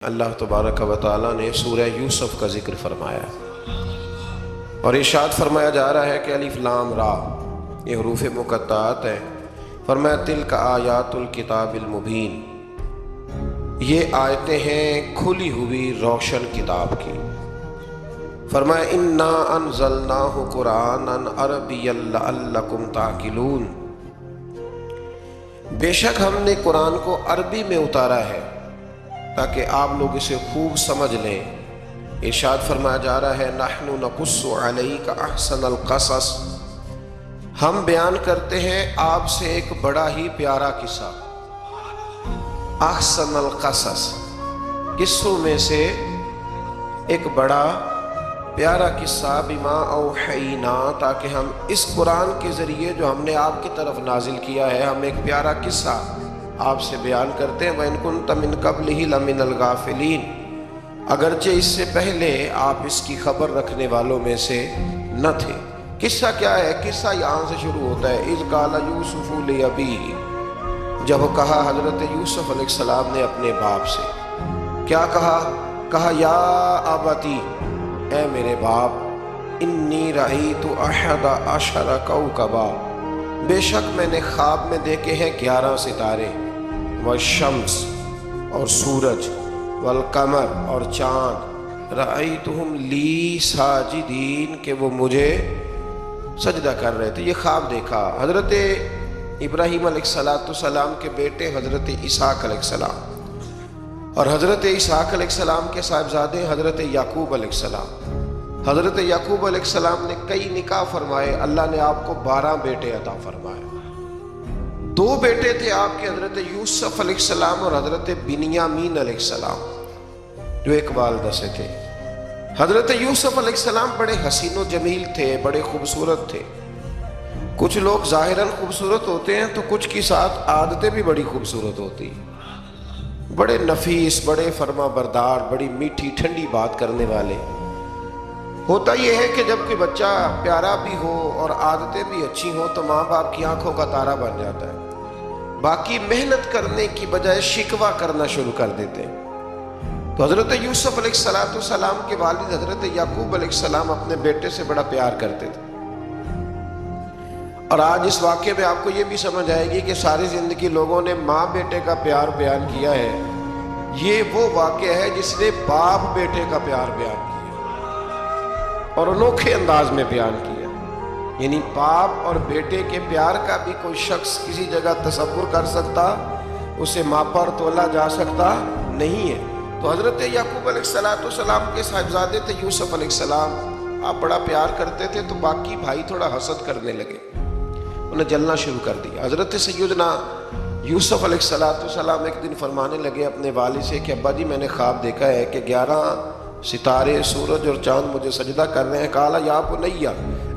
اللہ تبارک و تعالیٰ نے سورہ یوسف کا ذکر فرمایا اور ارشاد فرمایا جا رہا ہے کہ الف لام را یہ حروف مقطعات ہیں۔ فرمایا تلک آیات الکتاب المبین، یہ آیتیں ہیں کھلی ہوئی روشن کتاب کی۔ فرمایا انا انزلناہ قرآنا عربیا لعلکم تعقلون، بے شک ہم نے قرآن کو عربی میں اتارا ہے تاکہ آپ لوگ اسے خوب سمجھ لیں۔ ارشاد فرمایا جا رہا ہے نحن نقص علیک احسن القصص، ہم بیان کرتے ہیں آپ سے ایک بڑا ہی پیارا قصہ۔ احسن القصص، قصوں میں سے ایک بڑا پیارا قصہ، بما اوحینا، تاکہ ہم اس قرآن کے ذریعے جو ہم نے آپ کی طرف نازل کیا ہے، ہم ایک پیارا قصہ آپ سے بیان کرتے ہیں۔ وَإِن كُنتَ مِن قَبْلِهِ لَمِنَ الْغَافِلِينَ، اگرچہ اس سے پہلے آپ اس کی خبر رکھنے والوں میں سے نہ تھے۔ قصہ کیا ہے؟ قصہ یہاں سے شروع ہوتا ہے اذ قال یوسف لأبیہ، جب کہا حضرت یوسف علیہ السلام نے اپنے باپ سے، کیا کہا یا ابتی، اے میرے باپ، انی رأیت احد عشر کوکبا، بے شک میں نے خواب میں دیکھے ہیں 11 ستارے، والشمس اور سورج، والقمر اور چاند، رأیتہم لی ساجدین، کہ وہ مجھے سجدہ کر رہے تھے۔ یہ خواب دیکھا حضرت ابراہیم علیہ السلام کے بیٹے حضرت اسحاق علیہ السلام، اور حضرت اسحاق علیہ السلام کے صاحبزادے حضرت یعقوب علیہ السلام۔ حضرت یعقوب علیہ السلام نے کئی نکاح فرمائے، اللہ نے آپ کو 12 بیٹے عطا فرمائے۔ 2 بیٹے تھے آپ کے، حضرت یوسف علیہ السلام اور حضرت بنیامین علیہ السلام، جو ایک والدہ سے تھے۔ حضرت یوسف علیہ السلام بڑے حسین و جمیل تھے، بڑے خوبصورت تھے۔ کچھ لوگ ظاہراً خوبصورت ہوتے ہیں تو کچھ کی ساتھ عادتیں بھی بڑی خوبصورت ہوتی ہیں، بڑے نفیس، بڑے فرما بردار، بڑی میٹھی ٹھنڈی بات کرنے والے۔ ہوتا یہ ہے کہ جب کوئی بچہ پیارا بھی ہو اور عادتیں بھی اچھی ہوں تو ماں باپ کی آنکھوں کا تارا بن جاتا ہے، باقی محنت کرنے کی بجائے شکوہ کرنا شروع کر دیتے ہیں۔ تو حضرت یوسف علیہ السلام کے والد حضرت یعقوب علیہ السلام اپنے بیٹے سے بڑا پیار کرتے تھے۔ اور آج اس واقعے میں آپ کو یہ بھی سمجھ آئے گی کہ ساری زندگی لوگوں نے ماں بیٹے کا پیار بیان کیا ہے، یہ وہ واقعہ ہے جس نے باپ بیٹے کا پیار بیان کیا اور انوکھے انداز میں بیان کیا۔ یعنی باپ اور بیٹے کے پیار کا بھی کوئی شخص کسی جگہ تصور کر سکتا، اسے ماپا اور تولا جا سکتا نہیں ہے۔ تو حضرت یعقوب علیہ السلام کے صاحبزادے تھے یوسف علیہ السلام، آپ بڑا پیار کرتے تھے تو باقی بھائی تھوڑا حسد کرنے لگے، انہیں جلنا شروع کر دیا۔ حضرت سیدنا یوسف علیہ السلام ایک دن فرمانے لگے اپنے والد سے کہ ابا جی میں نے خواب دیکھا ہے کہ 11 ستارے، سورج اور چاند مجھے سجدہ کر رہے ہیں۔ قال یا بنی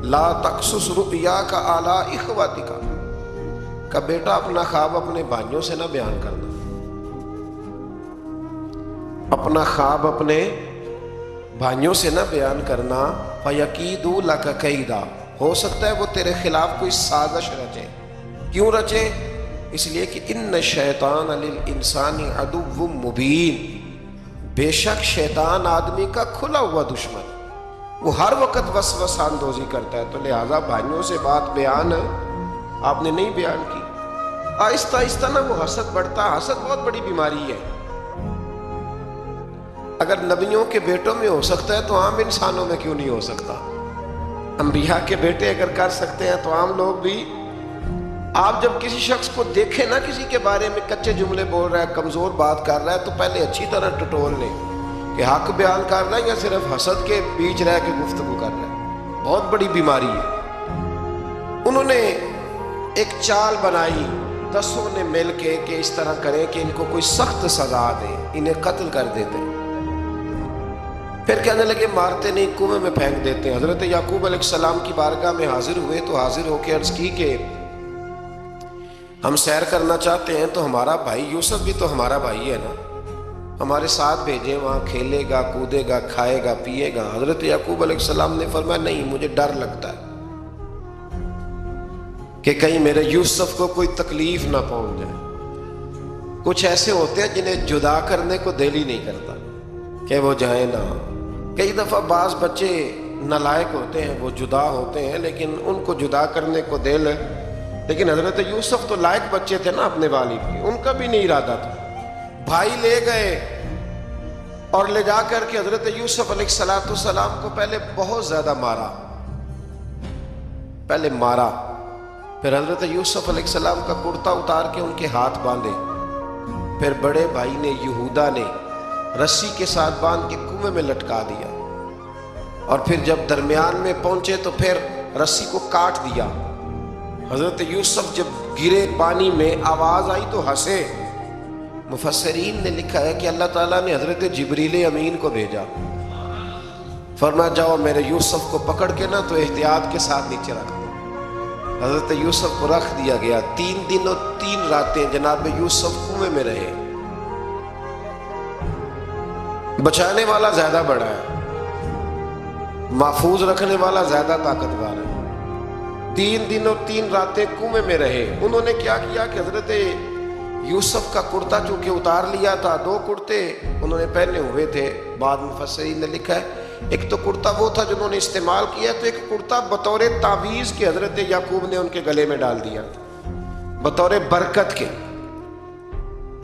لا تقصص رؤیاک علی اخوتک، کہ بیٹا اپنا خواب اپنے بھائیوں سے نہ بیان کرنا، اپنا خواب اپنے بھائیوں سے نہ بیان کرنا، فیکیدوا لک کیدا، ہو سکتا ہے وہ تیرے خلاف کوئی سازش رچے۔ کیوں رچے؟ اس لیے کہ ان الشیطان للانسان عدو مبین، بے شک شیطان آدمی کا کھلا ہوا دشمن، وہ ہر وقت وسوسہ اندوزی کرتا ہے۔ تو لہٰذا بھائیوں سے بات بیان آپ نے نہیں بیان کی۔ آہستہ آہستہ نہ وہ حسد بڑھتا، حسد بہت بڑی بیماری ہے۔ اگر نبیوں کے بیٹوں میں ہو سکتا ہے تو عام انسانوں میں کیوں نہیں ہو سکتا؟ انبیاء کے بیٹے اگر کر سکتے ہیں تو عام لوگ بھی۔ آپ جب کسی شخص کو دیکھیں نا کسی کے بارے میں کچے جملے بول رہا ہے، کمزور بات کر رہا ہے، تو پہلے اچھی طرح ٹٹول لیں کہ حق بیان کر رہا ہے یا صرف حسد کے بیچ رہ کے گفتگو کر رہا ہے۔ بہت بڑی بیماری ہے۔ انہوں نے ایک چال بنائی 10 نے مل کے کہ اس طرح کریں کہ ان کو کوئی سخت سزا دیں، انہیں قتل کر دیتے ہیں۔ پھر کہنے لگے مارتے نہیں، کنویں میں پھینک دیتے ہیں۔ حضرت یعقوب علیہ السلام کی بارگاہ میں حاضر ہوئے تو حاضر ہو کے عرض کی کہ ہم سیر کرنا چاہتے ہیں تو ہمارا بھائی یوسف بھی تو ہمارا بھائی ہے نا، ہمارے ساتھ بھیجیں، وہاں کھیلے گا، کودے گا، کھائے گا، پیے گا۔ حضرت یعقوب علیہ السلام نے فرمایا نہیں، مجھے ڈر لگتا ہے کہ کہیں میرے یوسف کو کوئی تکلیف نہ پہنچ جائے۔ کچھ ایسے ہوتے ہیں جنہیں جدا کرنے کو دل ہی نہیں کرتا کہ وہ جائیں نہ. کئی دفعہ بعض بچے نالائق ہوتے ہیں، وہ جدا ہوتے ہیں لیکن ان کو جدا کرنے کو دل ہے. لیکن حضرت یوسف تو لائق بچے تھے نا اپنے والد کے، ان کا بھی نہیں ارادہ تھا. بھائی لے گئے اور لے جا کر کے حضرت یوسف علیہ السلام کو پہلے بہت زیادہ مارا. پھر حضرت یوسف علیہ السلام کا کرتا اتار کے ان کے ہاتھ باندھے. پھر بڑے بھائی نے یہودا نے رسی کے ساتھ باندھ کے کنویں میں لٹکا دیا. اور پھر جب درمیان میں پہنچے تو پھر رسی کو کاٹ دیا. حضرت یوسف جب گرے پانی میں آواز آئی تو ہنسے. مفسرین نے لکھا ہے کہ اللہ تعالیٰ نے حضرت جبریل امین کو بھیجا، فرمایا جاؤ میرے یوسف کو پکڑ کے نا تو احتیاط کے ساتھ نیچے رکھ دو. حضرت یوسف کو رکھ دیا گیا. 3 دن اور 3 راتیں جناب یوسف کنویں میں رہے. بچانے والا زیادہ بڑا ہے، محفوظ رکھنے والا زیادہ طاقتور ہے. 3 دن اور 3 راتیں کنویں میں رہے. انہوں نے کیا کیا کہ حضرت یوسف کا کرتا چونکہ اتار لیا تھا، 2 کرتے انہوں نے پہنے ہوئے تھے. بعد مفسرین نے لکھا ہے ایک تو کرتا وہ تھا جنہوں نے استعمال کیا، تو ایک کرتا بطور تعویذ کے حضرت یعقوب نے ان کے گلے میں ڈال دیا تھا بطور برکت کے.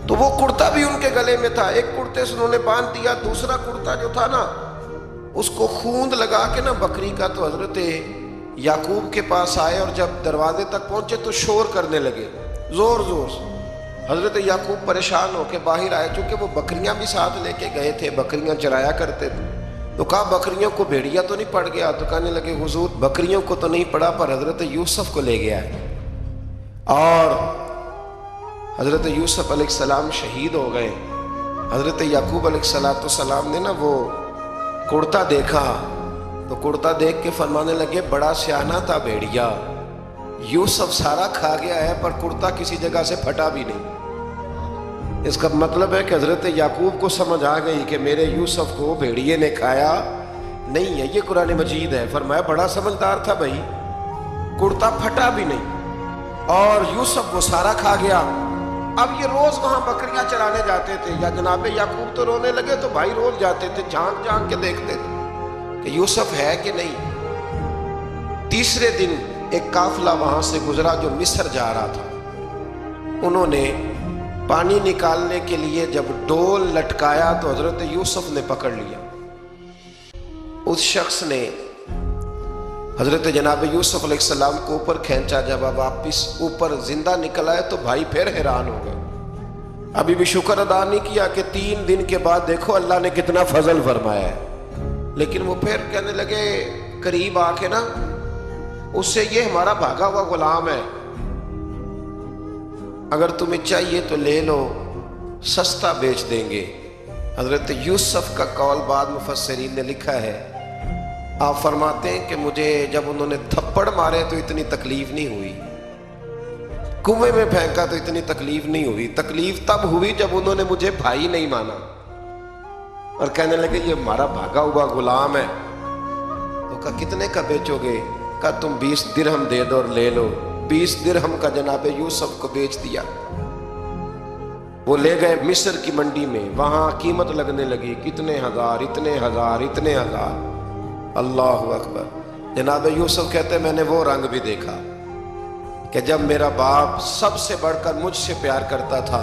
تو وہ کرتا بھی ان کے گلے میں تھا. ایک کرتے سے انہوں نے باندھ دیا. دوسرا کرتا جو تھا نا اس کو خوند لگا کے نا بکری کا، تو حضرت یعقوب کے پاس آئے اور جب دروازے تک پہنچے تو شور کرنے لگے زور زور سے. حضرت یعقوب پریشان ہو کے باہر آئے، چونکہ وہ بکریاں بھی ساتھ لے کے گئے تھے، بکریاں چرایا کرتے تھے. تو کہا بکریوں کو بھیڑیا تو نہیں پڑ گیا؟ تو کہنے لگے حضور بکریوں کو تو نہیں پڑا پر حضرت یوسف کو لے گیا ہے. اور حضرت یوسف علیہ السلام شہید ہو گئے. حضرت یعقوب علیہ السلام نے نا وہ کرتا دیکھا تو کرتا دیکھ کے فرمانے لگے بڑا سیانہ تھا بھیڑیا، یوسف سارا کھا گیا ہے پر کرتا کسی جگہ سے پھٹا بھی نہیں. اس کا مطلب ہے کہ حضرت یعقوب کو سمجھ آ گئی کہ میرے یوسف کو بھیڑیے نے کھایا نہیں ہے. یہ قرآن مجید ہے. فرمایا بڑا سمجھدار تھا بھائی، کرتا پھٹا بھی نہیں اور یوسف کو سارا کھا گیا. اب یہ روز وہاں بکریاں چرانے جاتے تھے. یا جناب یعقوب تو رونے لگے تو بھائی روز جاتے تھے، جھانک جھانک کے دیکھتے تھے کہ یوسف ہے کہ نہیں. تیسرے دن ایک قافلہ وہاں سے گزرا جو مصر جا رہا تھا. انہوں نے پانی نکالنے کے لیے جب ڈول لٹکایا تو حضرت یوسف نے پکڑ لیا. اس شخص نے حضرت جناب یوسف علیہ السلام کو اوپر کھینچا. جب اب واپس اوپر زندہ نکل آئے تو بھائی پھر حیران ہو گئے. ابھی بھی شکر ادا نہیں کیا کہ 3 دن کے بعد دیکھو اللہ نے کتنا فضل فرمایا ہے. لیکن وہ پھر کہنے لگے قریب آ کے نا اس سے یہ ہمارا بھاگا ہوا غلام ہے، اگر تمہیں چاہیے تو لے لو، سستا بیچ دیں گے. حضرت یوسف کا قول بعد مفسرین نے لکھا ہے، آپ فرماتے ہیں کہ مجھے جب انہوں نے تھپڑ مارے تو اتنی تکلیف نہیں ہوئی، کنویں میں پھینکا تو اتنی تکلیف نہیں ہوئی. تکلیف تب ہوئی جب انہوں نے مجھے بھائی نہیں مانا اور کہنے لگے یہ ہمارا بھاگا ہوا غلام ہے. تو کہا کتنے کا بیچو گے؟ کہا تم 20 درہم دے دو اور لے لو. 20 درہم کا جناب یوسف کو بیچ دیا. وہ لے گئے مصر کی منڈی میں، وہاں قیمت لگنے لگی کتنے ہزار، اتنے ہزار، اتنے ہزار. اللہ اکبر. جناب یوسف کہتے میں نے وہ رنگ بھی دیکھا کہ جب میرا باپ سب سے بڑھ کر مجھ سے پیار کرتا تھا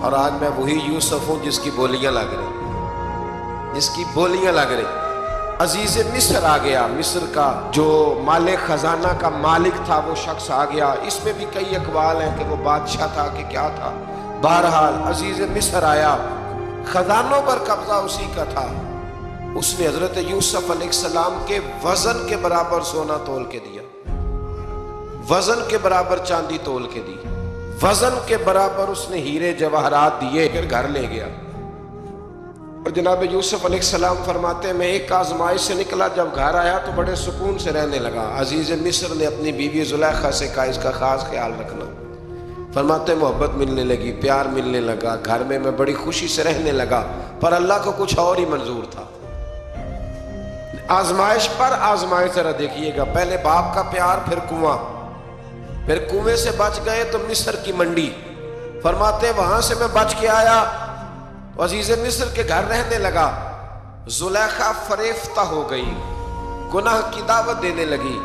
اور آج میں وہی یوسف ہوں جس کی بولیاں لگ رہی، جس کی بولیاں لگ رہی. عزیز مصر آ گیا. مصر کا جو مال خزانہ کا مالک تھا وہ شخص آ گیا. اس میں بھی کئی اقوال ہیں کہ وہ بادشاہ تھا کہ کیا تھا. بہرحال عزیز مصر آیا، خزانوں پر قبضہ اسی کا تھا. اس نے حضرت یوسف علیہ السلام کے وزن کے برابر سونا تول کے دیا، وزن کے برابر چاندی تول کے دی، وزن کے برابر اس نے ہیرے جواہرات دیے، پھر گھر لے گیا. اور جناب یوسف علیہ السلام فرماتے ہیں میں ایک آزمائش سے نکلا، جب گھر آیا تو بڑے سکون سے رہنے لگا. عزیز مصر نے اپنی بیوی زلیخا سے کہا اس کا خاص خیال رکھنا. فرماتے محبت ملنے لگی، پیار ملنے لگا، گھر میں بڑی خوشی سے رہنے لگا. پر اللہ کو کچھ اور ہی منظور تھا. آزمائش پر آزمائش ذرا دیکھیے گا. پہلے باپ کا پیار، پھر کنواں، پھر کنویں سے بچ گئے تو مصر کی منڈی، فرماتے وہاں سے میں بچ کے آیا تو عزیز مصر کے گھر رہنے لگا، زلیخا فریفتہ ہو گئی، گناہ کی دعوت دینے لگی۔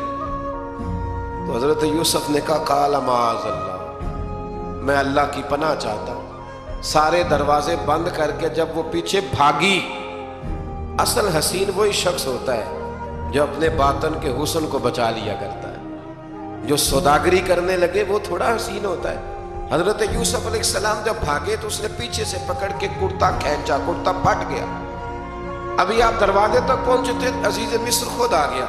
تو حضرت یوسف نے کہا قال معاذ اللہ، میں اللہ کی پناہ چاہتا ہوں۔ سارے دروازے بند کر کے جب وہ پیچھے بھاگی، اصل حسین وہی شخص ہوتا ہے جو اپنے باطن کے حسن کو بچا لیا کرتا ہے۔ جو سوداگری کرنے لگے وہ تھوڑا حسین ہوتا ہے۔ حضرت یوسف علیہ السلام جب بھاگے تو اس نے پیچھے سے پکڑ کے کرتا کھینچا، کرتا پھٹ گیا۔ ابھی آپ دروازے تک پہنچے تھے، عزیز مصر خود آ گیا۔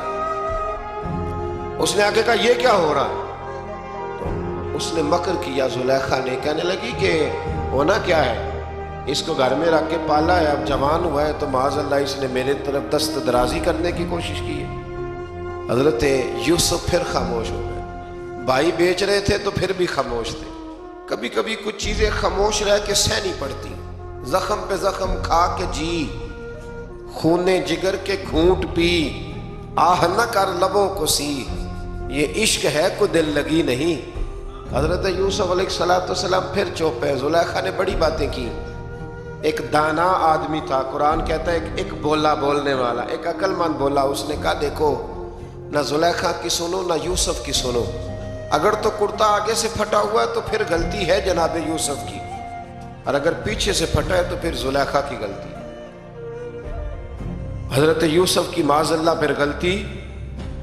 اس نے آگے کہا یہ کیا ہو رہا ہے؟ تو اس نے مکر کیا، زلیخا نے، کہنے لگی کہ ہونا کیا ہے، اس کو گھر میں رکھ کے پالا ہے، اب جوان ہوا ہے تو معاذ اللہ اس نے میرے طرف دست درازی کرنے کی کوشش کی ہے۔ حضرت یوسف پھر خاموش ہو گئے۔ بھائی بیچ رہے تھے تو پھر بھی خاموش تھے۔ کبھی کبھی کچھ چیزیں خاموش رہ کے سہنی پڑتی، زخم پہ زخم کھا کے جی، خونے جگر کے گھونٹ پی، آہ نہ کر لبوں کو سی، یہ عشق ہے کو دل لگی نہیں۔ حضرت یوسف علیہ السلام پھر چپ ہے۔ زلیخا نے بڑی باتیں کی۔ ایک دانا آدمی تھا، قرآن کہتا ہے ایک بولا بولنے والا، ایک عقل مند بولا۔ اس نے کہا دیکھو، نہ زلیخا کی سنو نہ یوسف کی سنو، اگر تو کرتا آگے سے پھٹا ہوا ہے تو پھر غلطی ہے جناب یوسف کی، اور اگر پیچھے سے پھٹا ہے تو پھر زلیخا کی غلطی۔ حضرت یوسف کی معاذ اللہ پھر غلطی۔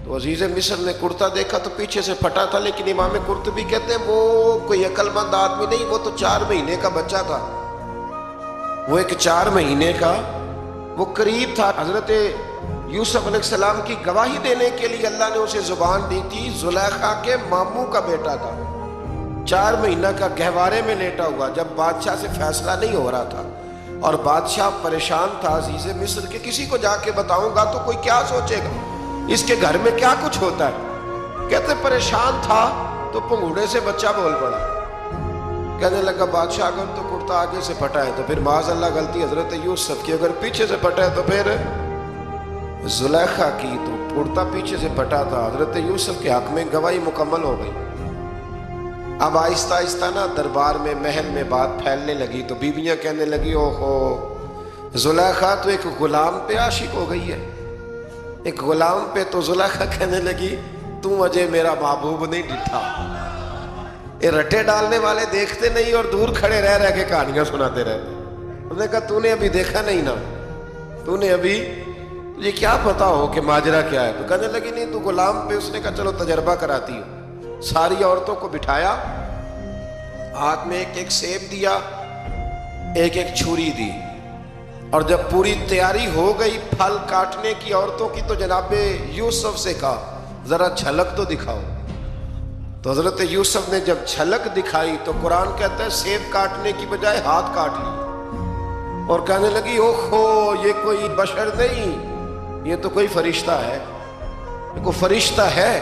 تو عزیز مصر نے کرتا دیکھا تو پیچھے سے پھٹا تھا، لیکن امام قرطبی کہتے ہیں وہ کوئی عقل مند آدمی نہیں، وہ تو 4 مہینے کا بچہ تھا، وہ ایک 4 مہینے کا، وہ قریب تھا۔ حضرت یوسف علیہ السلام کی گواہی دینے کے لیے اللہ نے اسے زبان دی تھی، زلیخا کے ماموں کا بیٹا تھا، 4 مہینہ کا گہوارے میں لیٹا ہوا، جب بادشاہ سے فیصلہ نہیں ہو رہا تھا اور بادشاہ پریشان تھا عزیز مصر کے کسی کو جا کے بتاؤں گا تو کوئی کیا سوچے گا، اس کے گھر میں کیا کچھ ہوتا ہے۔ کہتے پریشان تھا تو پنگوڑے سے بچہ بول پڑا، کہنے لگا بادشاہ اگر تو کرتا آگے سے پھٹا ہے تو پھر معاذ اللہ غلطی حضرت یوسف کی، اگر پیچھے سے پھٹا ہے تو پھر زلیخا کی، تو کرتا پیچھے سے پھٹا تھا۔ حضرت یوسف کے حق میں گواہی مکمل ہو گئی۔ اب آہستہ آہستہ نا دربار میں محل میں بات پھیلنے لگی، تو بیویاں کہنے لگی اوہو زلیخا تو ایک غلام پہ عاشق ہو گئی ہے، ایک غلام پہ۔ تو زلیخا کہنے لگی تم اجے میرا محبوب نہیں ڈٹھا۔ یہ رٹے ڈالنے والے دیکھتے نہیں اور دور کھڑے رہ رہ کے کہانیاں سناتے رہتے۔ انہوں نے کہا تو نے ابھی دیکھا نہیں نا، تو نے ابھی یہ کیا پتا ہو کہ ماجرا کیا ہے؟ تو کہنے لگی نہیں تو غلام پہ۔ اس نے کہا چلو تجربہ کراتی ہوں۔ ساری عورتوں کو بٹھایا، ہاتھ میں ایک ایک سیب دیا، ایک ایک چھری دی، اور جب پوری تیاری ہو گئی پھل کاٹنے کی عورتوں کی، تو جناب یوسف سے کہا ذرا جھلک تو دکھاؤ۔ تو حضرت یوسف نے جب جھلک دکھائی تو قرآن کہتا ہے سیب کاٹنے کی بجائے ہاتھ کاٹ لی، اور کہنے لگی اوہو یہ کوئی بشر نہیں، یہ تو کوئی فرشتہ ہے، یہ کوئی فرشتہ ہے،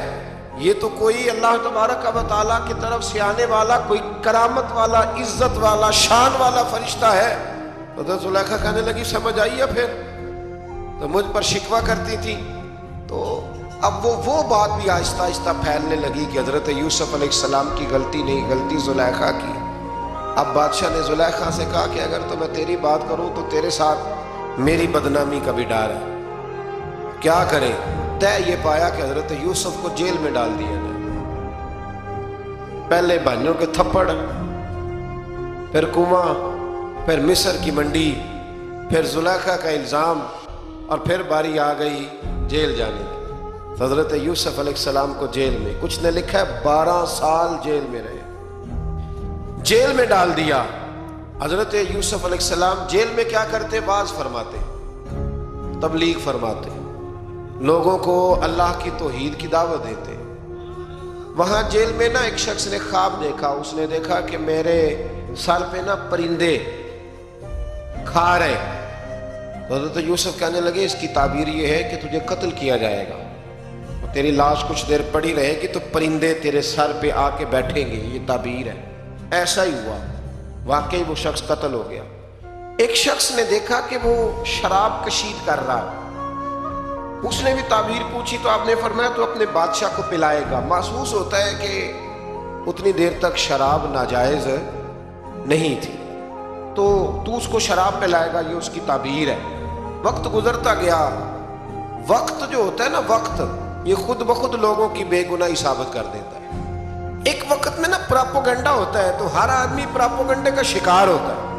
یہ تو کوئی اللہ تبارک و تعالیٰ کی طرف سے آنے والا کوئی کرامت والا، عزت والا، شان والا فرشتہ ہے۔ حضرت زلیخا کہنے لگی سمجھ آئی ہے پھر تو مجھ پر شکوہ کرتی تھی۔ تو اب وہ بات بھی آہستہ آہستہ پھیلنے لگی کہ حضرت یوسف علیہ السلام کی غلطی نہیں، غلطی زلیخا کی۔ اب بادشاہ نے زلیخا سے کہا کہ اگر تو میں تیری بات کروں تو تیرے ساتھ میری بدنامی کا بھی ڈر ہے، کیا کرے؟ طے یہ پایا کہ حضرت یوسف کو جیل میں ڈال دیا جائے۔ پہلے بھائیوں کے تھپڑ، پھر کنواں، پھر مصر کی منڈی، پھر زلیخا کا الزام، اور پھر باری آ گئی جیل جانے کی۔ حضرت یوسف علیہ السلام کو جیل میں، کچھ نے لکھا ہے 12 سال جیل میں رہے، جیل میں ڈال دیا۔ حضرت یوسف علیہ السلام جیل میں کیا کرتے؟ واعظ فرماتے، تبلیغ فرماتے، لوگوں کو اللہ کی توحید کی دعوت دیتے۔ وہاں جیل میں نا ایک شخص نے خواب دیکھا، اس نے دیکھا کہ میرے سر پہ نا پرندے کھا رہے۔ تو حضرت یوسف کہنے لگے اس کی تعبیر یہ ہے کہ تجھے قتل کیا جائے گا، تیری لاش کچھ دیر پڑی رہے گی تو پرندے تیرے سر پہ آ کے بیٹھیں گے، یہ تعبیر ہے۔ ایسا ہی ہوا، واقعی وہ شخص قتل ہو گیا۔ ایک شخص نے دیکھا کہ وہ شراب کشید کر رہا، اس نے بھی تعبیر پوچھی تو آپ نے فرمایا تو اپنے بادشاہ کو پلائے گا۔ محسوس ہوتا ہے کہ اتنی دیر تک شراب ناجائز نہیں تھی، تو اس کو شراب پلائے گا، یہ اس کی تعبیر ہے۔ وقت گزرتا گیا، وقت جو ہوتا ہے نا، وقت یہ خود بخود لوگوں کی بے گناہی ثابت کر دیتا ہے۔ ایک وقت میں نا پراپوگنڈا ہوتا ہے تو ہر آدمی پراپوگنڈے کا شکار ہوتا ہے،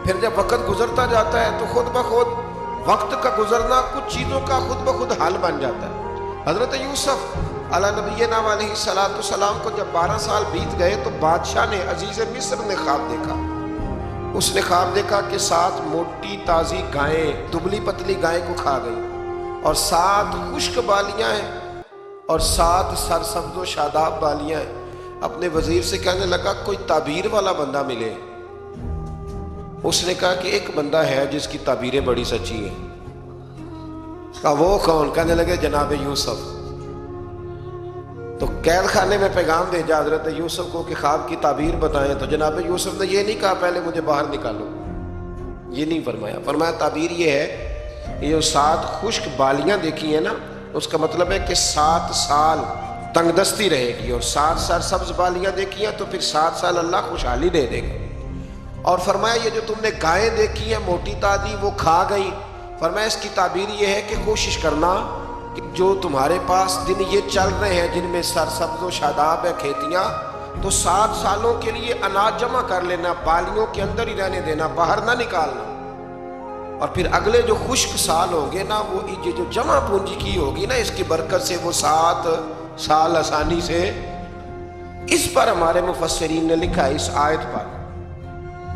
پھر جب وقت گزرتا جاتا ہے تو خود بخود وقت کا گزرنا کچھ چیزوں کا خود بخود حل بن جاتا ہے۔ حضرت یوسف علیہ نبینا علیہ السلام کو جب 12 سال بیت گئے تو بادشاہ نے، عزیز مصر نے خواب دیکھا۔ اس نے خواب دیکھا کہ 7 موٹی تازی گائیں دبلی پتلی گائیں کو کھا گئی، اور 7 خشک بالیاں ہیں اور 7 سرسبز و شاداب بالیاں ہیں۔ اپنے وزیر سے کہنے لگا کوئی تعبیر والا بندہ ملے۔ اس نے کہا کہ ایک بندہ ہے جس کی تعبیریں بڑی سچی ہیں۔ کہا وہ کون؟ کہنے لگے جناب یوسف۔ تو قید خانے میں پیغام بھیجا حضرت یوسف کو کہ خواب کی تعبیر بتائیں، تو جناب یوسف نے یہ نہیں کہا پہلے مجھے باہر نکالو، یہ نہیں فرمایا۔ فرمایا تعبیر یہ ہے، یہ جو 7 خشک بالیاں دیکھی ہیں نا، اس کا مطلب ہے کہ 7 سال تنگ دستی رہے گی، اور 7 سرسبز بالیاں دیکھی ہیں تو پھر 7 سال اللہ خوشحالی دے دے گا۔ اور فرمایا یہ جو تم نے گائیں دیکھی ہیں موٹی تازی وہ کھا گئی، فرمایا اس کی تعبیر یہ ہے کہ کوشش کرنا کہ جو تمہارے پاس دن یہ چل رہے ہیں جن میں سرسبز و شاداب ہے کھیتیاں، تو 7 سالوں کے لیے اناج جمع کر لینا، بالیوں کے اندر ہی رہنے دینا، باہر نہ نکالنا، اور پھر اگلے جو خشک سال ہوں گے نا، وہ یہ جو جمع پونجی کی ہوگی نا، اس کی برکت سے وہ 7 سال آسانی سے۔ اس پر ہمارے مفسرین نے لکھا ہے، اس آیت پر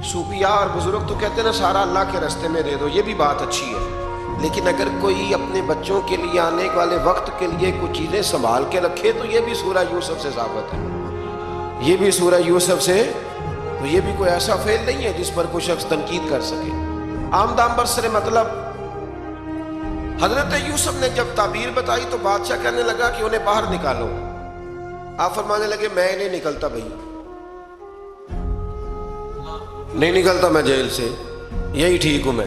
صوفیاء اور بزرگ تو کہتے ہیں نا سارا اللہ کے راستے میں دے دو، یہ بھی بات اچھی ہے، لیکن اگر کوئی اپنے بچوں کے لیے آنے والے وقت کے لیے کچھ چیزیں سنبھال کے رکھے تو یہ بھی سورہ یوسف سے ثابت ہے، یہ بھی سورہ یوسف سے، تو یہ بھی کوئی ایسا فعل نہیں ہے جس پر کوئی شخص تنقید کر سکے۔ آمدام برسر مطلب حضرت یوسف نے جب تعبیر بتائی تو بادشاہ کہنے لگا کہ انہیں باہر نکالو۔ آپ فرمانے لگے میں نہیں نکلتا بھائی، نہیں نکلتا میں جیل سے، یہی ٹھیک ہوں میں۔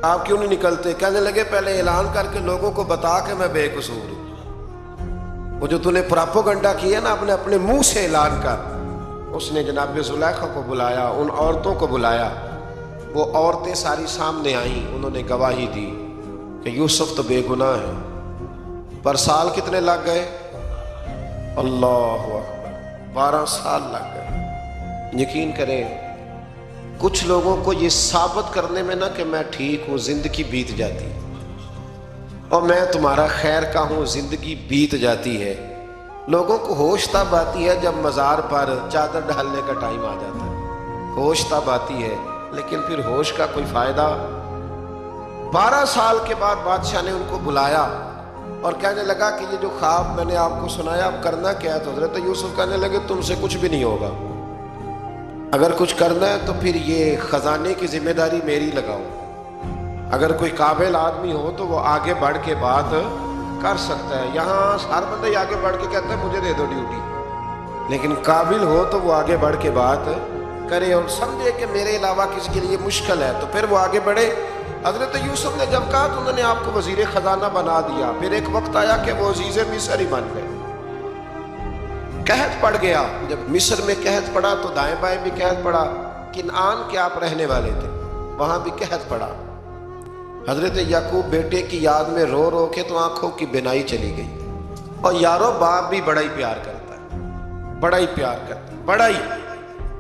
آپ کیوں نہیں نکلتے؟ کہنے لگے پہلے اعلان کر کے لوگوں کو بتا کہ میں بے قصور ہوں، وہ جو تو نے پراپوگنڈا کیا نا اپنے منہ سے اعلان کر۔ اس نے جناب زلیخا کو بلایا، ان عورتوں کو بلایا، وہ عورتیں ساری سامنے آئیں، انہوں نے گواہی دی کہ یوسف تو بے گناہ ہے۔ پر سال کتنے لگ گئے؟ اللہ اکبر، 12 سال لگ گئے۔ یقین کریں کچھ لوگوں کو یہ ثابت کرنے میں نا کہ میں ٹھیک ہوں زندگی بیت جاتی ہے، اور میں تمہارا خیر کا ہوں زندگی بیت جاتی ہے۔ لوگوں کو ہوش تب آتی ہے جب مزار پر چادر ڈالنے کا ٹائم آ جاتا ہے، ہوش تب آتی ہے، لیکن پھر ہوش کا کوئی فائدہ۔ 12 سال کے بعد بادشاہ نے ان کو بلایا اور کہنے لگا کہ یہ جو خواب میں نے آپ کو سنایا اب کرنا کیا ہے؟ تو حضرت یوسف کہنے لگے تم سے کچھ بھی نہیں ہوگا، اگر کچھ کرنا ہے تو پھر یہ خزانے کی ذمہ داری میری لگاؤ، اگر کوئی قابل آدمی ہو تو وہ آگے بڑھ کے بات کر سکتا ہے۔ یہاں ہر بندہ ہی آگے بڑھ کے کہتا ہے مجھے دے دو ڈیوٹی، لیکن قابل ہو تو وہ آگے بڑھ کے بات کرے اور سمجھے کہ میرے علاوہ کسی کے لیے مشکل ہے تو پھر وہ آگے بڑھے۔ حضرت یوسف نے جب کہا تو انہوں نے آپ کو وزیر خزانہ بنا دیا، پھر ایک وقت آیا کہ وہ عزیز مصر ہی بن گئے۔ قحط پڑ گیا، جب مصر میں قحط پڑا تو دائیں بائیں بھی قحط پڑا، کنعان کے آپ رہنے والے تھے وہاں بھی قحط پڑا۔ حضرت یعقوب بیٹے کی یاد میں رو رو کے تو آنکھوں کی بینائی چلی گئی۔ اور یارو باپ بھی بڑا ہی پیار کرتا ہے، بڑا ہی پیار کرتا ہے، بڑا ہی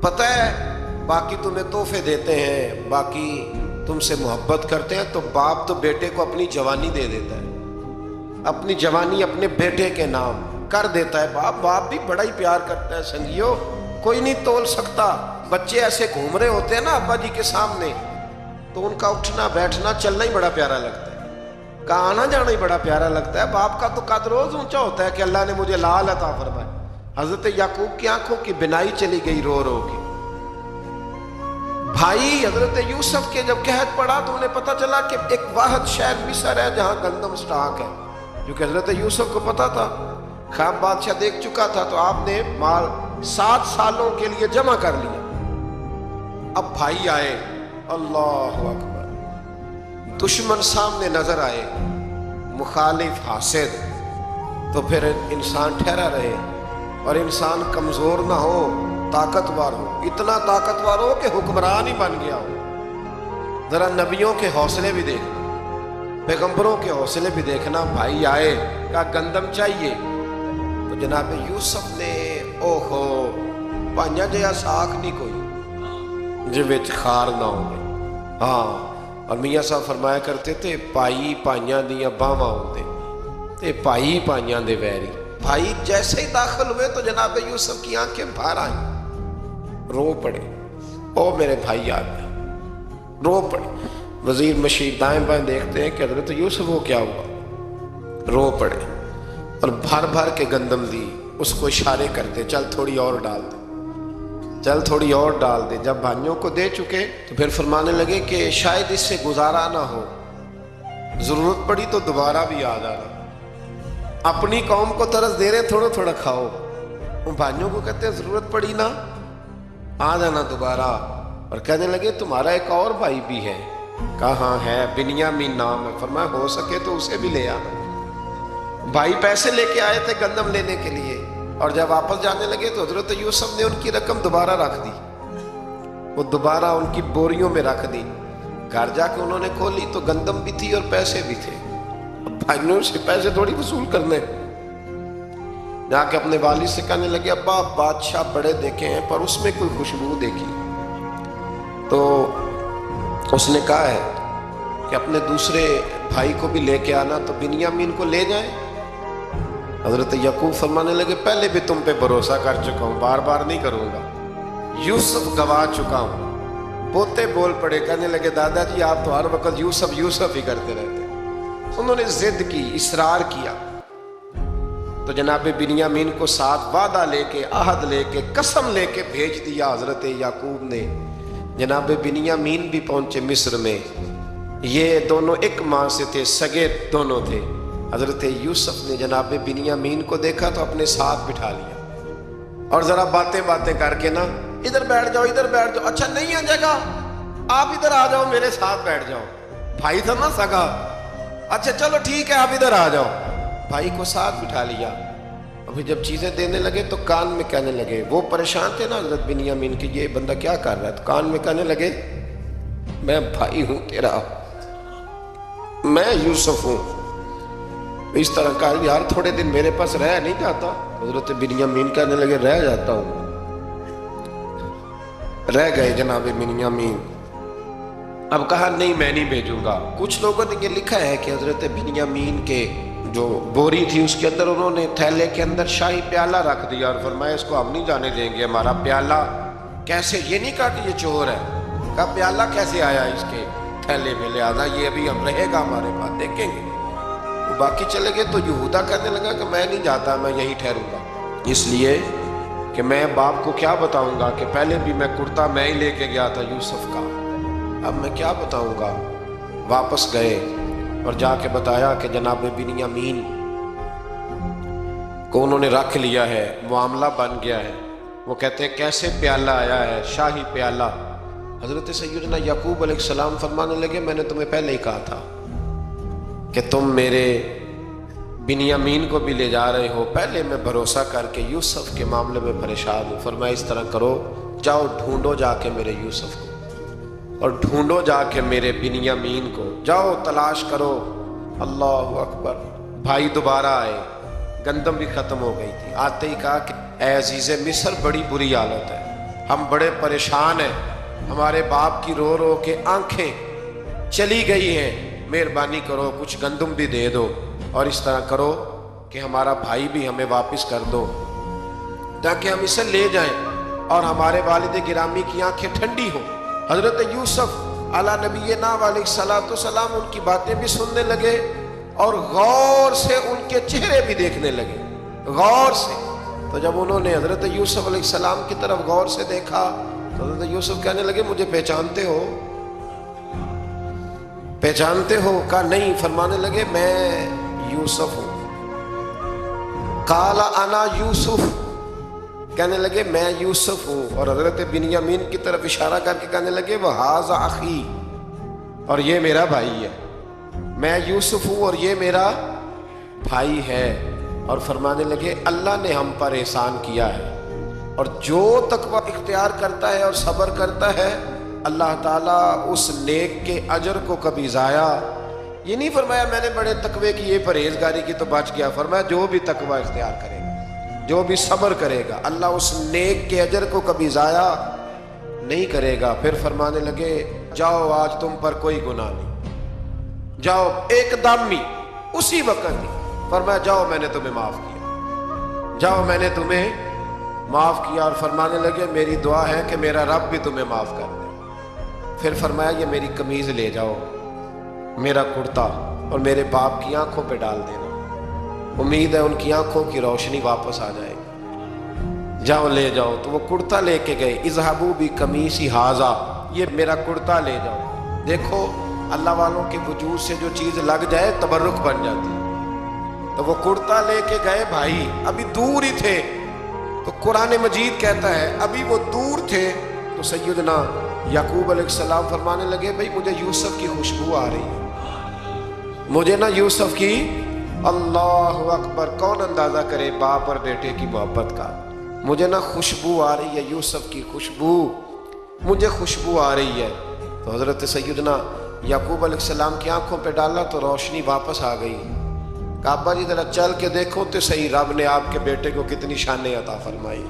پتہ ہے، باقی تمہیں تحفے دیتے ہیں، باقی تم سے محبت کرتے ہیں، تو باپ تو بیٹے کو اپنی جوانی دے دیتا ہے، اپنی جوانی اپنے بیٹے کے نام کر دیتا ہے۔ باپ بھی بڑا ہی پیار کرتا ہے۔ سنگیو کوئی نہیں تول سکتا، بچے ایسے گھوم رہے ہوتے ہیں نا ابا جی کے سامنے، تو ان کا اٹھنا بیٹھنا چلنا ہی بڑا پیارا لگتا ہے، کا آنا جانا ہی بڑا پیارا لگتا ہے۔ باپ کا تو قد روز اونچا ہوتا ہے کہ اللہ نے مجھے لال عطا فرمایا۔ حضرت یعقوب کی آنکھوں کی بینائی چلی گئی رو رو کے۔ بھائی حضرت یوسف کے جب قحط پڑا تو انہیں پتہ چلا کہ ایک واحد شہر مصر ہے جہاں گندم سٹاک ہے، کیونکہ حضرت یوسف کو پتہ تھا، خواب بادشاہ دیکھ چکا تھا، تو آپ نے مال 7 سالوں کے لیے جمع کر لیا۔ اب بھائی آئے، اللہ اکبر، دشمن سامنے نظر آئے، مخالف حاسد، تو پھر انسان ٹھہرا رہے اور انسان کمزور نہ ہو طاقتور ہو، اتنا طاقتور ہو کہ حکمران ہی بن گیا ہو۔ ذرا نبیوں کے حوصلے بھی دیکھنا، پیغمبروں کے حوصلے بھی دیکھنا۔ بھائی آئے، کہا گندم چاہیے، تو جناب یوسف نے اوہو پانیا جیا ساکھ نہیں کوئی جی وچ خار نہ ہوگی۔ ہاں، اور میاں صاحب فرمایا کرتے تھے پائی پائیاں دیاں باواں ہوندے تے پائی پائیاں دے ویری۔ بھائی جیسے ہی داخل ہوئے تو جناب یوسف کی آنکھیں بھر آئیں، رو پڑے، او میرے بھائی آ گئے، رو پڑے۔ وزیر مشیر دائیں بائیں دیکھتے ہیں کہ حضرت یوسف وہ کیا ہوا، رو پڑے اور بھر بھر کے گندم دی، اس کو اشارے کرتے چل تھوڑی اور ڈال دے، چل تھوڑی اور ڈال دے۔ جب بھائیوں کو دے چکے تو پھر فرمانے لگے کہ شاید اس سے گزارا نہ ہو، ضرورت پڑی تو دوبارہ بھی آ جانا۔ اپنی قوم کو ترس دے رہے تھوڑا تھوڑا کھاؤ، ان بھائیوں کو کہتے ہیں ضرورت پڑی نا آ جانا دوبارہ۔ اور کہنے لگے تمہارا ایک اور بھائی بھی ہے، کہا ہاں ہے، بنیامین نام ہے۔ فرمایا ہو سکے تو اسے بھی لے آنا۔ بھائی پیسے لے کے آئے تھے گندم لینے کے لیے، اور جب واپس جانے لگے تو حضرت یوسف نے ان کی رقم دوبارہ رکھ دی، وہ دوبارہ ان کی بوریوں میں رکھ دی۔ گھر جا کے انہوں نے کھولی تو گندم بھی تھی اور پیسے بھی تھے۔ بھائیوں سے پیسے تھوڑی وصول کرنے، جا کے اپنے والد سے کہنے لگے ابا بادشاہ بڑے دیکھے ہیں پر اس میں کوئی خوشبو دیکھی، تو اس نے کہا ہے کہ اپنے دوسرے بھائی کو بھی لے کے آنا، تو بنیامین کو لے جائیں۔ حضرت یعقوب فرمانے لگے پہلے بھی تم پہ بھروسہ کر چکا ہوں، بار بار نہیں کروں گا، یوسف گوا چکا ہوں۔ پوتے بول پڑے، کہنے لگے دادا جی آپ تو ہر وقت یوسف یوسف ہی کرتے رہتے۔ انہوں نے ضد کی، اصرار کیا، تو جناب بنیامین کو ساتھ وعدہ لے کے، عہد لے کے، قسم لے کے بھیج دیا حضرت یعقوب نے۔ جناب بنیامین بھی پہنچے مصر میں، یہ دونوں ایک ماں سے تھے، سگے دونوں تھے۔ حضرت یوسف نے جناب بنیامین کو دیکھا تو اپنے ساتھ بٹھا لیا، اور ذرا باتیں کر کے نا ادھر بیٹھ جاؤ، ادھر بیٹھ جاؤ، اچھا نہیں ہے جگہ آپ ادھر آ جاؤ میرے ساتھ بیٹھ جاؤ۔ بھائی تھا نا سگا، اچھا چلو ٹھیک ہے آپ ادھر آ جاؤ، بھائی کو ساتھ بٹھا لیا۔ ابھی جب چیزیں دینے لگے تو کان میں کہنے لگے، وہ پریشان تھے نا حضرت بنیامین کہ یہ بندہ کیا کر رہا ہے، تو کان میں کہنے لگے میں بھائی ہوں تیرا، میں یوسف ہوں۔ اس طرح کہا یار تھوڑے دن میرے پاس رہ نہیں جاتا؟ حضرت بنیامین کہنے لگے رہ جاتا ہوں۔ رہ گئے جناب بنیامین۔ اب کہا نہیں میں نہیں بھیجوں گا۔ کچھ لوگوں نے یہ لکھا ہے کہ حضرت بنیامین کے جو بوری تھی اس کے اندر انہوں نے تھیلے کے اندر شاہی پیالہ رکھ دیا اور فرمایا اس کو ہم نہیں جانے دیں گے، ہمارا پیالہ کیسے، یہ نہیں کہا کہ یہ چور ہے، کہا پیالہ کیسے آیا اس کے تھیلے میں، لہذا یہ ابھی ہم رہے گا ہمارے پاس، دیکھیں گے۔ وہ باقی چلے گئے تو یہودا کہنے لگا کہ میں نہیں جاتا، میں یہی ٹھہروں گا، اس لیے کہ میں باپ کو کیا بتاؤں گا کہ پہلے بھی میں کرتا میں ہی لے کے گیا تھا یوسف کا، اب میں کیا بتاؤں گا۔ واپس گئے اور جا کے بتایا کہ جناب بنیامین کو انہوں نے رکھ لیا ہے، معاملہ بن گیا ہے۔ وہ کہتے ہیں کیسے پیالہ آیا ہے، شاہی پیالہ۔ حضرت سیدنا یعقوب علیہ السلام فرمانے لگے میں نے تمہیں پہلے ہی کہا تھا کہ تم میرے بنیامین کو بھی لے جا رہے ہو، پہلے میں بھروسہ کر کے یوسف کے معاملے میں پریشان ہوں۔ فرمایا اس طرح کرو، جاؤ ڈھونڈو جا کے میرے یوسف کو، اور ڈھونڈو جا کے میرے بنیامین کو، جاؤ تلاش کرو۔ اللہ اکبر۔ بھائی دوبارہ آئے، گندم بھی ختم ہو گئی تھی۔ آتے ہی کہا کہ اے عزیز مصر بڑی بری حالت ہے، ہم بڑے پریشان ہیں، ہمارے باپ کی رو رو کے آنکھیں چلی گئی ہیں، مہربانی کرو کچھ گندم بھی دے دو، اور اس طرح کرو کہ ہمارا بھائی بھی ہمیں واپس کر دو تاکہ ہم اسے لے جائیں اور ہمارے والد گرامی کی آنکھیں ٹھنڈی ہوں۔ حضرت یوسف علی نبینا علیہ الصلوۃ والسلام ان کی باتیں بھی سننے لگے اور غور سے ان کے چہرے بھی دیکھنے لگے، غور سے۔ تو جب انہوں نے حضرت یوسف علیہ السلام کی طرف غور سے دیکھا تو حضرت یوسف کہنے لگے مجھے پہچانتے ہو، پہچانتے ہو؟ کہا نہیں۔ فرمانے لگے میں یوسف ہوں۔ قال انا یوسف، کہنے لگے میں یوسف ہوں، اور حضرت بنیامین کی طرف اشارہ کر کے کہنے لگے وہذا اخی، اور یہ میرا بھائی ہے، میں یوسف ہوں اور یہ میرا بھائی ہے۔ اور فرمانے لگے اللہ نے ہم پر احسان کیا ہے اور جو تقوی اختیار کرتا ہے اور صبر کرتا ہے اللہ تعالیٰ اس نیک کے اجر کو کبھی ضائع، یہ نہیں فرمایا میں نے بڑے تقوی کی، یہ پرہیزگاری کی تو بچ گیا، فرمایا جو بھی تقوی اختیار کرے گا، جو بھی صبر کرے گا، اللہ اس نیک کے اجر کو کبھی ضائع نہیں کرے گا۔ پھر فرمانے لگے جاؤ آج تم پر کوئی گناہ نہیں، جاؤ ایک دم ہی اسی وقت ہی فرمایا جاؤ میں نے تمہیں معاف کیا، جاؤ میں نے تمہیں معاف کیا، اور فرمانے لگے میری دعا ہے کہ میرا رب بھی تمہیں معاف کر دے۔ پھر فرمایا یہ میری قمیض لے جاؤ، میرا کرتا، اور میرے باپ کی آنکھوں پہ ڈال دینا، امید ہے ان کی آنکھوں کی روشنی واپس آ جائے گی، جاؤ لے جاؤ۔ تو وہ کرتا لے کے گئے، اذهبوا بقمیصی ھذا، یہ میرا کرتا لے جاؤ۔ دیکھو اللہ والوں کے وجود سے جو چیز لگ جائے تبرک بن جاتی ہے۔ تو وہ کرتا لے کے گئے، بھائی ابھی دور ہی تھے، تو قرآن مجید کہتا ہے ابھی وہ دور تھے تو سیدنا یعقوب علیہ السلام فرمانے لگے بھئی مجھے یوسف کی خوشبو آ رہی ہے، مجھے نا یوسف کی، اللہ اکبر، کون اندازہ کرے باپ اور بیٹے کی محبت کا، مجھے نا خوشبو آ رہی ہے، یوسف کی خوشبو، مجھے خوشبو آ رہی ہے۔ تو حضرت سیدنا یعقوب علیہ السلام کی آنکھوں پہ ڈالا تو روشنی واپس آ گئی۔ کہا ابا جی ذرا چل کے دیکھو تو صحیح رب نے آپ کے بیٹے کو کتنی شانیں عطا فرمائی،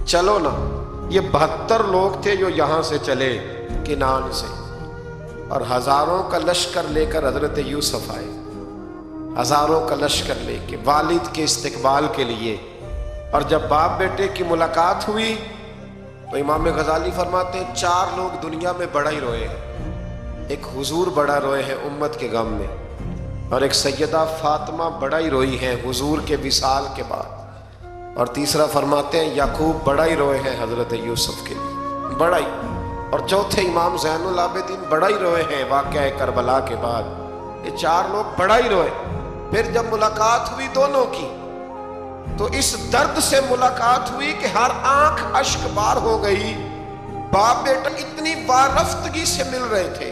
چلو نا۔ یہ 72 لوگ تھے جو یہاں سے چلے کنعان سے، اور ہزاروں کا لشکر لے کر حضرت یوسف آئے، ہزاروں کا لشکر لے کے والد کے استقبال کے لیے۔ اور جب باپ بیٹے کی ملاقات ہوئی تو امام غزالی فرماتے ہیں 4 لوگ دنیا میں بڑا ہی روئے ہیں، ایک حضور بڑا روئے ہیں امت کے غم میں، اور ایک سیدہ فاطمہ بڑا ہی روئی ہیں حضور کے وصال کے بعد، اور تیسرا فرماتے ہیں یعقوب بڑا ہی روئے ہیں حضرت یوسف کے لیے، بڑا ہی، اور چوتھے امام زین العابدین بڑا ہی روئے ہیں واقعہ کربلا کے بعد۔ یہ 4 لوگ بڑا ہی روئے۔ پھر جب ملاقات ہوئی دونوں کی تو اس درد سے ملاقات ہوئی کہ ہر آنکھ اشک بار ہو گئی، باپ بیٹا اتنی وارفتگی سے مل رہے تھے،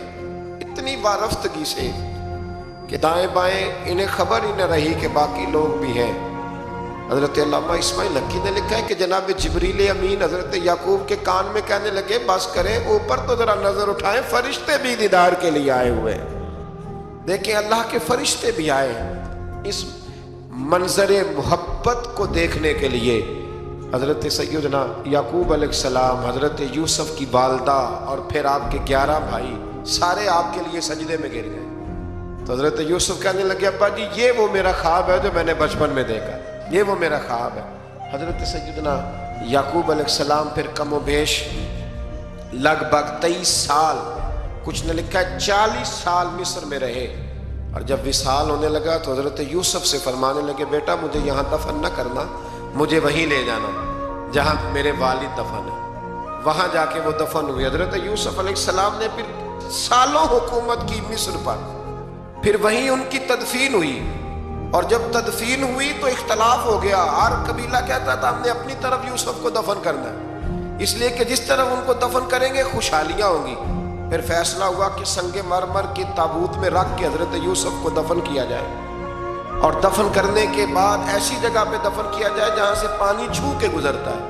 اتنی وارفتگی سے کہ دائیں بائیں انہیں خبر ہی نہ رہی کہ باقی لوگ بھی ہیں۔ حضرت علامہ اسماعیل حقی نے لکھا ہے کہ جناب جبریل امین حضرت یعقوب کے کان میں کہنے لگے بس کریں، اوپر تو ذرا نظر اٹھائیں، فرشتے بھی دیدار کے لیے آئے ہوئے ہیں، دیکھیں اللہ کے فرشتے بھی آئے ہیں اس منظر محبت کو دیکھنے کے لیے۔ حضرت سیدنا یعقوب علیہ السلام، حضرت یوسف کی والدہ، اور پھر آپ کے 11 بھائی سارے آپ کے لیے سجدے میں گر گئے۔ تو حضرت یوسف کہنے لگے ابا جی یہ وہ میرا خواب ہے جو میں نے بچپن میں دیکھا، یہ وہ میرا خواب ہے۔ حضرت سیدنا یعقوب علیہ السلام پھر کم و بیش لگ بھگ 23 سال، کچھ نے لکھا ہے 40 سال مصر میں رہے، اور جب وصال ہونے لگا تو حضرت یوسف سے فرمانے لگے بیٹا مجھے یہاں دفن نہ کرنا، مجھے وہیں لے جانا جہاں میرے والد دفن ہے۔ وہاں جا کے وہ دفن ہوئے۔ حضرت یوسف علیہ السلام نے پھر سالوں حکومت کی مصر پر، پھر وہیں ان کی تدفین ہوئی، اور جب تدفین ہوئی تو اختلاف ہو گیا، ہر قبیلہ کہتا تھا ہم نے اپنی طرف یوسف کو دفن کرنا ہے، اس لیے کہ جس طرف ان کو دفن کریں گے خوشحالیاں ہوں گی۔ پھر فیصلہ ہوا کہ سنگ مرمر کی تابوت میں رکھ کے حضرت یوسف کو دفن کیا جائے، اور دفن کرنے کے بعد ایسی جگہ پہ دفن کیا جائے جہاں سے پانی چھو کے گزرتا ہے۔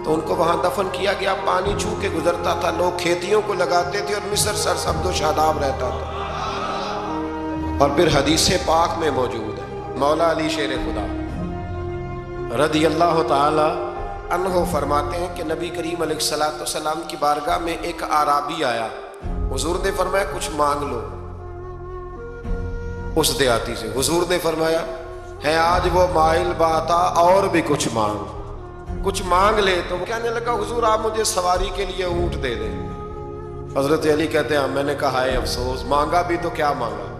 تو ان کو وہاں دفن کیا گیا، پانی چھو کے گزرتا تھا، لوگ کھیتیوں کو لگاتے تھے اور مصر سرسبز و شاداب رہتا تھا۔ اور پھر حدیث پاک میں موجود ہے، مولا علی شیر خدا رضی اللہ تعالی عنہ فرماتے ہیں کہ نبی کریم علیہ السلام کی بارگاہ میں ایک اعرابی آیا، حضور نے فرمایا کچھ مانگ لو اس دیہاتی سے۔ حضور نے فرمایا ہے آج وہ مائل باتا، اور بھی کچھ مانگ لے۔ تو وہ کہنے لگا حضور آپ مجھے سواری کے لیے اونٹ دے دیں۔ حضرت علی کہتے ہیں میں نے کہا ہے افسوس، مانگا بھی تو کیا مانگا۔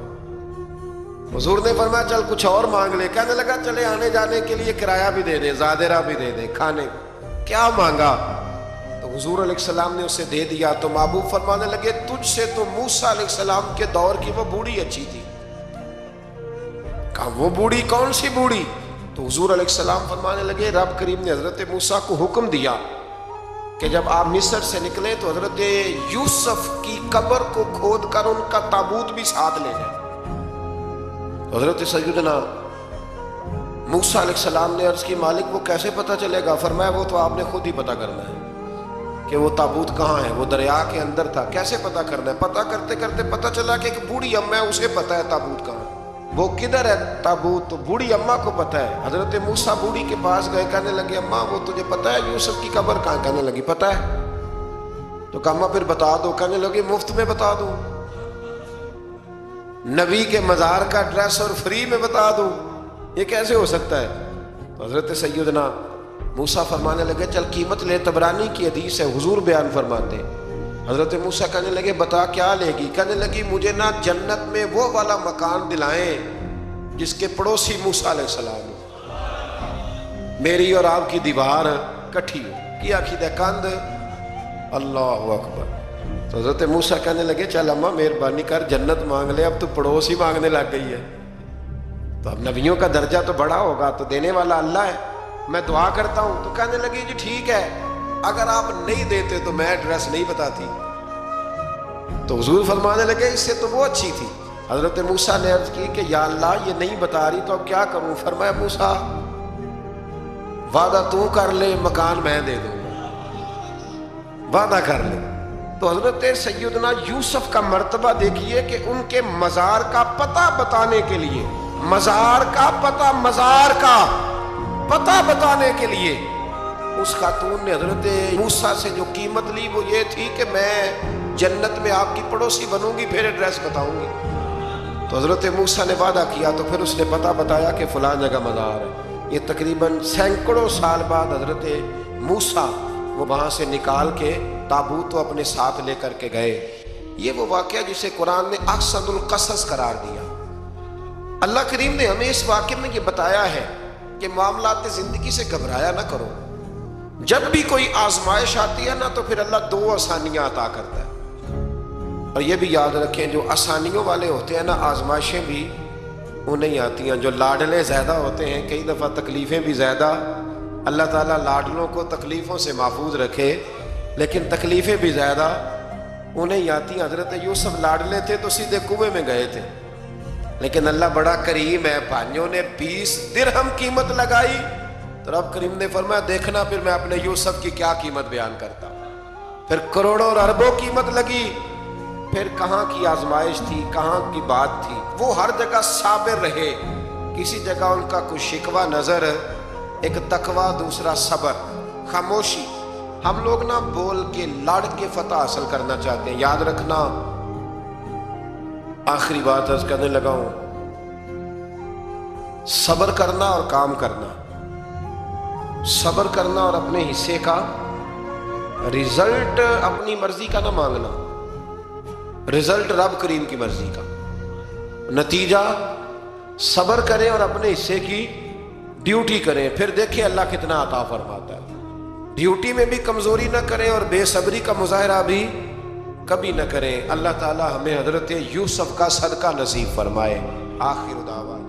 حضور نے فرمایا چل کچھ اور مانگ لے۔ کہنے لگا چلے آنے جانے کے لیے کرایہ بھی دے دے، زادرہ بھی دے دے، کھانے۔ کیا مانگا؟ تو حضور علیہ السلام نے اسے دے دیا۔ تو محبوب فرمانے لگے تجھ سے تو موسیٰ علیہ السلام کے دور کی وہ بوڑھی اچھی تھی۔ کہا وہ بوڑھی کون سی بوڑھی؟ تو حضور علیہ السلام فرمانے لگے رب کریم نے حضرت موسیٰ کو حکم دیا کہ جب آپ مصر سے نکلیں تو حضرت یوسف کی قبر کو کھود کر ان کا تابوت بھی ساتھ لے جائیں۔ حضرت سیدنا موسیٰ علیہ السلام نے عرض کی مالک وہ کیسے پتہ چلے گا؟ فرمایا وہ تو آپ نے خود ہی پتہ کرنا ہے کہ وہ تابوت کہاں ہے، وہ دریا کے اندر تھا، کیسے پتہ کرنا ہے؟ پتہ کرتے کرتے پتہ چلا کہ ایک بوڑھی اماں ہے، اسے پتہ ہے تابوت کہاں ہے، وہ کدھر ہے تابوت، تو بوڑھی اماں کو پتہ ہے۔ حضرت موسیٰ بوڑھی کے پاس گئے، کہنے لگے اماں وہ تجھے پتہ ہے یوسف کی قبر کہاں؟ کہنے لگی پتہ ہے۔ تو کہا اماں پھر بتا دو، کہنے لگی مفت میں بتا دوں، نبی کے مزار کا ایڈریس اور فری میں بتا دوں، یہ کیسے ہو سکتا ہے؟ تو حضرت سیدنا موسیٰ فرمانے لگے چل قیمت لے، طبرانی کی حدیث ہے، حضور بیان فرماتے ہیں۔ حضرت موسیٰ کہنے لگے بتا کیا لے گی؟ کہنے لگی مجھے نہ جنت میں وہ والا مکان دلائیں جس کے پڑوسی موسیٰ علیہ السلام ہو، میری اور آپ کی دیوار کٹھی ہو، کیا عقیدہ کند، اللہ اکبر۔ تو حضرت موسیٰ کہنے لگے چل اماں مہربانی کر جنت مانگ لے، اب تو پڑوس ہی مانگنے لگ گئی ہے، تو اب نبیوں کا درجہ تو بڑا ہوگا، تو دینے والا اللہ ہے، میں دعا کرتا ہوں۔ تو کہنے لگی جی ٹھیک ہے، اگر آپ نہیں دیتے تو میں ایڈریس نہیں بتاتی۔ تو حضور فرمانے لگے اس سے تو وہ اچھی تھی۔ حضرت موسیٰ نے عرض کی کہ یا اللہ یہ نہیں بتا رہی تو اب کیا کروں؟ فرمایا موسیٰ وعدہ تو کر لے، مکان میں دے دوں گا، وعدہ کر لے۔ تو حضرت سیدنا یوسف کا مرتبہ دیکھیے کہ ان کے مزار کا پتہ بتانے کے لیے، مزار کا پتہ بتانے کے لیے اس خاتون نے حضرت موسیٰ سے جو قیمت لی وہ یہ تھی کہ میں جنت میں آپ کی پڑوسی بنوں گی پھر ایڈریس بتاؤں گی۔ تو حضرت موسیٰ نے وعدہ کیا، تو پھر اس نے پتہ بتایا کہ فلاں جگہ مزار ہے۔ یہ تقریباً سینکڑوں سال بعد حضرت موسیٰ وہ وہاں سے نکال کے تابوت کو اپنے ساتھ لے کر کے گئے۔ یہ وہ واقعہ جسے قرآن نے احسن القصص قرار دیا۔ اللہ کریم نے ہمیں اس واقعے میں یہ بتایا ہے کہ معاملات زندگی سے گھبرایا نہ کرو، جب بھی کوئی آزمائش آتی ہے نا تو پھر اللہ دو آسانیاں عطا کرتا ہے، اور یہ بھی یاد رکھیں جو آسانیوں والے ہوتے ہیں نا آزمائشیں بھی انہیں آتی ہیں، جو لاڈلے زیادہ ہوتے ہیں کئی دفعہ تکلیفیں بھی زیادہ۔ اللہ تعالیٰ لاڈلوں کو تکلیفوں سے محفوظ رکھے، لیکن تکلیفیں بھی زیادہ انہیں آتی ہیں۔ حضرت یوسف لاڈلے تھے تو سیدھے کنویں میں گئے تھے، لیکن اللہ بڑا کریم ہے، بھائیوں نے 20 درہم قیمت لگائی تو رب کریم نے فرمایا دیکھنا پھر میں اپنے یوسف کی کیا قیمت بیان کرتا ہوں۔ پھر کروڑوں اور اربوں قیمت لگی، پھر کہاں کی آزمائش تھی، کہاں کی بات تھی، وہ ہر جگہ صابر رہے، کسی جگہ ان کا کوئی شکوہ نظر، ایک تقوی، دوسرا صبر، خاموشی۔ ہم لوگ نہ بول کے لڑ کے فتح حاصل کرنا چاہتے ہیں، یاد رکھنا۔ آخری بات عرض کرنے لگا ہوں، صبر کرنا اور کام کرنا، صبر کرنا اور اپنے حصے کا رزلٹ اپنی مرضی کا نہ مانگنا، رزلٹ رب کریم کی مرضی کا، نتیجہ صبر کریں اور اپنے حصے کی ڈیوٹی کریں، پھر دیکھیں اللہ کتنا عطا فرماتا ہے۔ ڈیوٹی میں بھی کمزوری نہ کریں اور بے صبری کا مظاہرہ بھی کبھی نہ کریں۔ اللہ تعالی ہمیں حضرت یوسف کا صدقہ نصیب فرمائے۔ آخر دعوانا